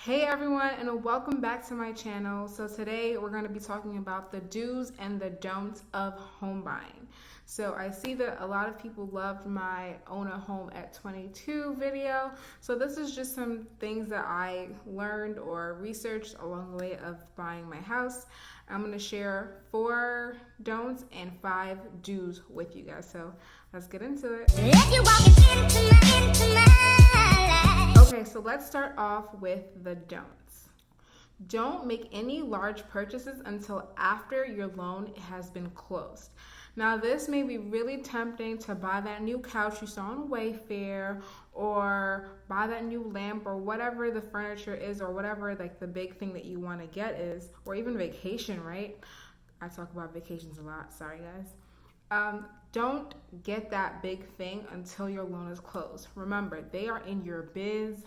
Hey everyone, and welcome back to my channel. So today we're going to be talking about the do's and the don'ts of home buying. So I see that a lot of people loved my own a home at 22 video. So this is just some things that I learned or researched along the way of buying my house. I'm going to share 4 don'ts and 5 do's with you guys. So let's get into it. Okay, so let's start off with the don'ts. Don't make any large purchases until after your loan has been closed. Now, this may be really tempting to buy that new couch you saw on Wayfair, or buy that new lamp, or whatever the furniture is, or whatever like the big thing that you want to get is, or even vacation, right? I talk about vacations a lot, sorry guys. Don't get that big thing until your loan is closed. Remember, they are in your business.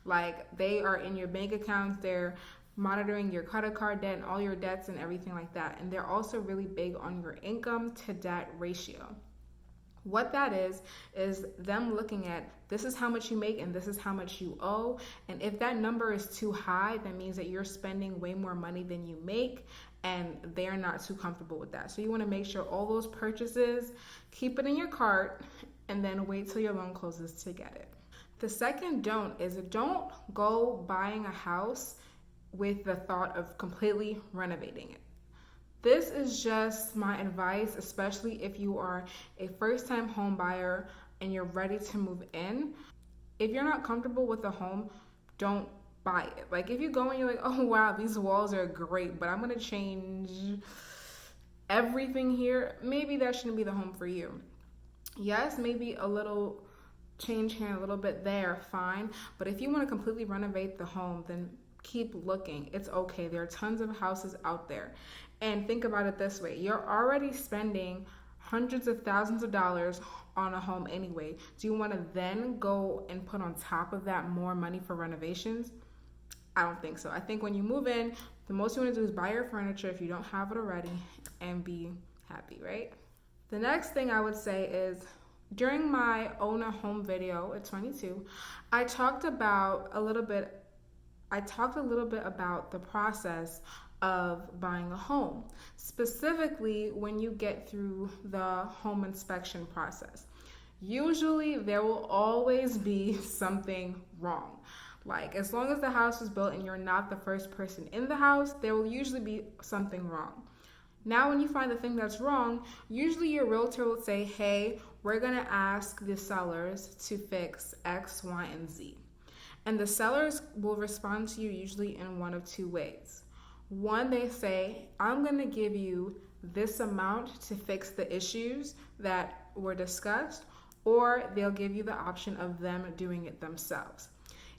Like, they are in your bank accounts. They're monitoring your credit card debt and all your debts and everything like that. And they're also really big on your income to debt ratio. What that is them looking at, this is how much you make and this is how much you owe. And if that number is too high, that means that you're spending way more money than you make, and they're not too comfortable with that. So you want to make sure all those purchases, keep it in your cart, and then wait till your loan closes to get it. The second don't is don't go buying a house with the thought of completely renovating it. This is just my advice, especially if you are a first-time home buyer and you're ready to move in. If you're not comfortable with the home, don't buy it. Like, if you go and you're like, oh wow, these walls are great, but I'm gonna change everything here, maybe that shouldn't be the home for you. Yes, maybe a little change here and a little bit there, fine. But if you want to completely renovate the home, then keep looking. It's okay. There are tons of houses out there. And think about it this way. You're already spending hundreds of thousands of dollars on a home anyway. Do you want to then go and put on top of that more money for renovations? I don't think so. I think when you move in, the most you want to do is buy your furniture if you don't have it already and be happy, right? The next thing I would say is, during my own a home video at 22, I talked a little bit about the process of buying a home, specifically when you get through the home inspection process. Usually there will always be something wrong. Like, as long as the house was built and you're not the first person in the house, there will usually be something wrong. Now, when you find the thing that's wrong, usually your realtor will say, hey, we're gonna ask the sellers to fix X, Y, and Z. And the sellers will respond to you usually in one of 2 ways. One, they say, I'm gonna give you this amount to fix the issues that were discussed, or they'll give you the option of them doing it themselves.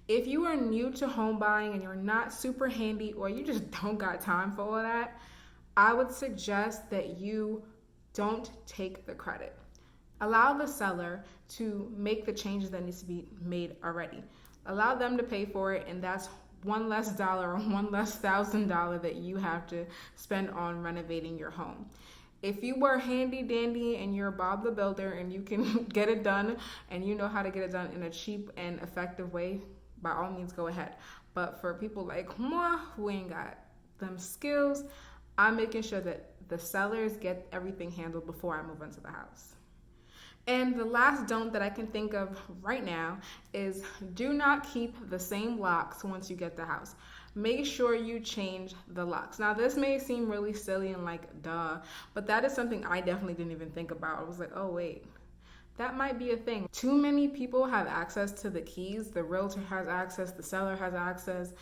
If you are new to home buying and you're not super handy, or you just don't got time for all of that, I would suggest that you don't take the credit. Allow the seller to make the changes that needs to be made already. Allow them to pay for it, and that's one less dollar or one less $1,000 that you have to spend on renovating your home. If you were handy dandy and you're Bob the Builder and you can get it done and you know how to get it done in a cheap and effective way, by all means go ahead. But for people like moi who ain't got them skills, I'm making sure that the sellers get everything handled before I move into the house. And the last don't that I can think of right now is, do not keep the same locks once you get the house. Make sure you change the locks. Now, this may seem really silly and like, duh, but that is something I definitely didn't even think about. I was like, oh wait, that might be a thing. Too many people have access to the keys. The realtor has access, the seller has access.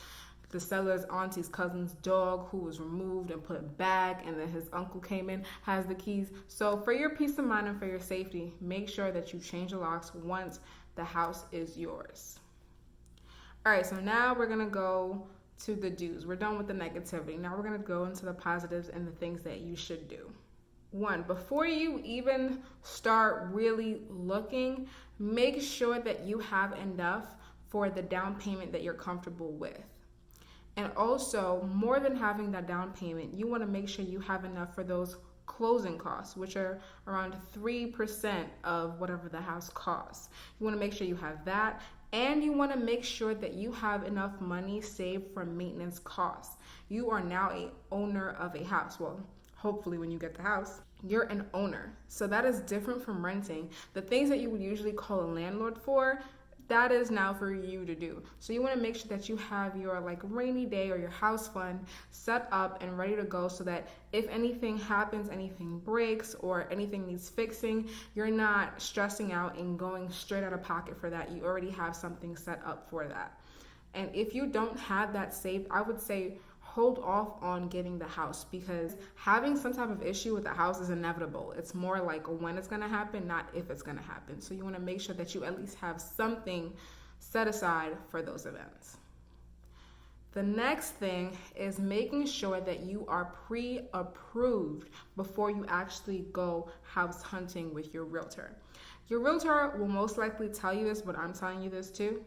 The seller's auntie's cousin's dog, who was removed and put back, and then his uncle came in, has the keys. So for your peace of mind and for your safety, make sure that you change the locks once the house is yours. All right, so now we're gonna go to the do's. We're done with the negativity. Now we're gonna go into the positives and the things that you should do. 1, before you even start really looking, make sure that you have enough for the down payment that you're comfortable with. And also, more than having that down payment, you want to make sure you have enough for those closing costs, which are around 3% of whatever the house costs. You want to make sure you have that And you want to make sure that you have enough money saved for maintenance costs. You are now a owner of a house. Well, hopefully when you get the house, you're an owner. So that is different from renting. The things that you would usually call a landlord for, that is now for you to do. So you want to make sure that you have your like rainy day or your house fund set up and ready to go, so that if anything happens, anything breaks, or anything needs fixing, you're not stressing out and going straight out of pocket for that. You already have something set up for that. And if you don't have that saved, I would say hold off on getting the house, because having some type of issue with the house is inevitable. It's more like when it's going to happen, not if it's going to happen. So you want to make sure that you at least have something set aside for those events. The next thing is making sure that you are pre-approved before you actually go house hunting with your realtor. Your realtor will most likely tell you this, but I'm telling you this too.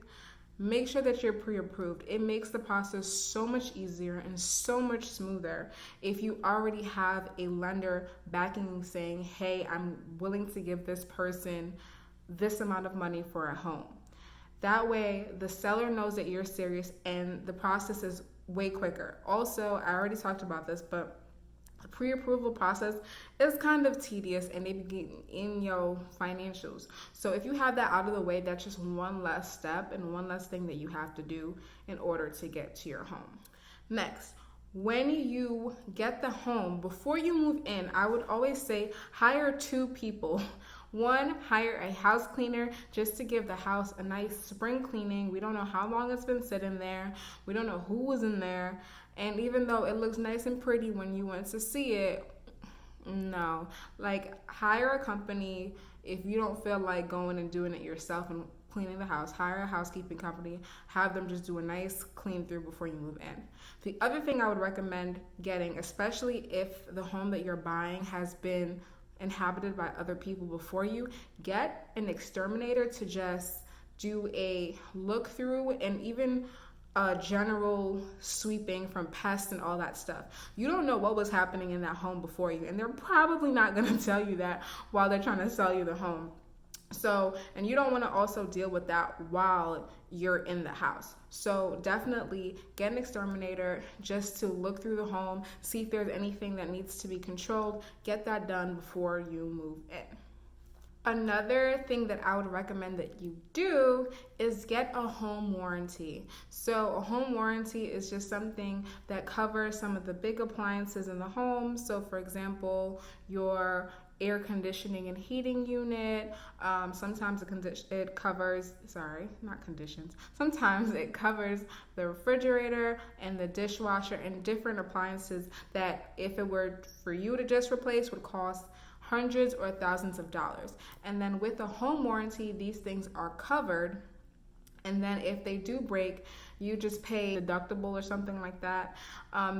Make sure that you're pre-approved. It makes the process so much easier and so much smoother if you already have a lender backing you, saying, hey, I'm willing to give this person this amount of money for a home. That way, the seller knows that you're serious and the process is way quicker. Also, I already talked about this, but the pre-approval process is kind of tedious and they begin in your financials. So if you have that out of the way, that's just one less step and one less thing that you have to do in order to get to your home. Next, when you get the home, before you move in, I would always say hire 2 people. One, hire a house cleaner just to give the house a nice spring cleaning. We don't know how long it's been sitting there. We don't know who was in there. And even though it looks nice and pretty when you went to see it, no. Like, hire a company. If you don't feel like going and doing it yourself and cleaning the house, hire a housekeeping company. Have them just do a nice clean through before you move in. The other thing I would recommend getting, especially if the home that you're buying has been inhabited by other people before you, get an exterminator to just do a look through and even a general sweeping from pests and all that stuff. You don't know what was happening in that home before you, and they're probably not going to tell you that while they're trying to sell you the home. So, and you don't want to also deal with that while you're in the house. So definitely get an exterminator just to look through the home, see if there's anything that needs to be controlled. Get that done before you move in. Another thing that I would recommend that you do is get a home warranty. So a home warranty is just something that covers some of the big appliances in the home. So for example, your air conditioning and heating unit. Sometimes it covers, sometimes it covers the refrigerator and the dishwasher and different appliances that if it were for you to just replace would cost hundreds or thousands of dollars. And then with a home warranty, these things are covered. And then if they do break, you just pay deductible or something like that.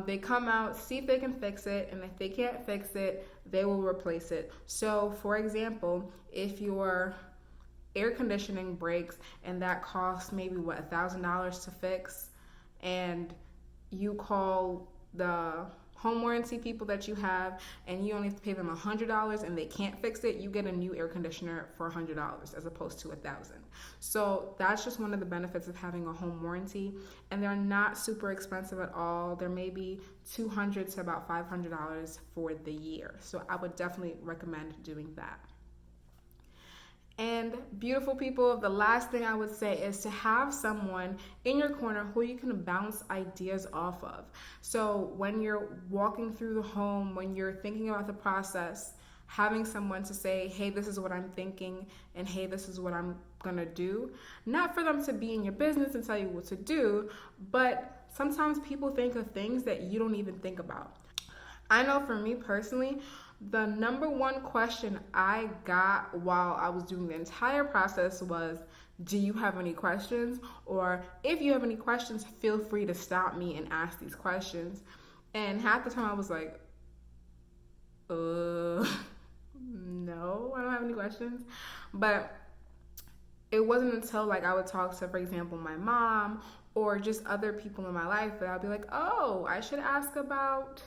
They come out, see if they can fix it, and if they can't fix it, they will replace it. So for example, if your air conditioning breaks and that costs maybe $1,000 to fix, and you call the home warranty people that you have and you only have to pay them $100 and they can't fix it, you get a new air conditioner for $100 as opposed to $1,000. So that's just one of the benefits of having a home warranty, and they're not super expensive at all. They're maybe $200 to about $500 for the year. So I would definitely recommend doing that. And beautiful people, the last thing I would say is to have someone in your corner who you can bounce ideas off of. So when you're walking through the home, when you're thinking about the process, having someone to say, hey, this is what I'm thinking, and hey, this is what I'm gonna do. Not for them to be in your business and tell you what to do, but sometimes people think of things that you don't even think about. I know for me personally, the number one question I got while I was doing the entire process was, do you have any questions? Or if you have any questions, feel free to stop me and ask these questions. And half the time I was like, no, I don't have any questions. But it wasn't until like I would talk to, for example, my mom or just other people in my life that I'd be like, oh, I should ask about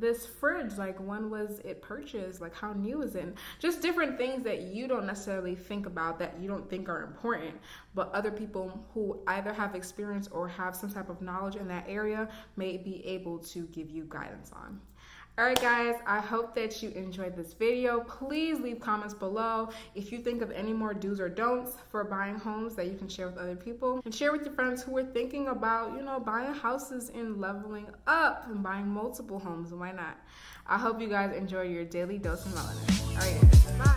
this fridge, like when was it purchased, like how new is it, and just different things that you don't necessarily think about, that you don't think are important, but other people who either have experience or have some type of knowledge in that area may be able to give you guidance on. Alright guys, I hope that you enjoyed this video. Please leave comments below if you think of any more do's or don'ts for buying homes that you can share with other people. And share with your friends who are thinking about, buying houses and leveling up and buying multiple homes. Why not? I hope you guys enjoy your daily dose of melanin. Alright guys, bye.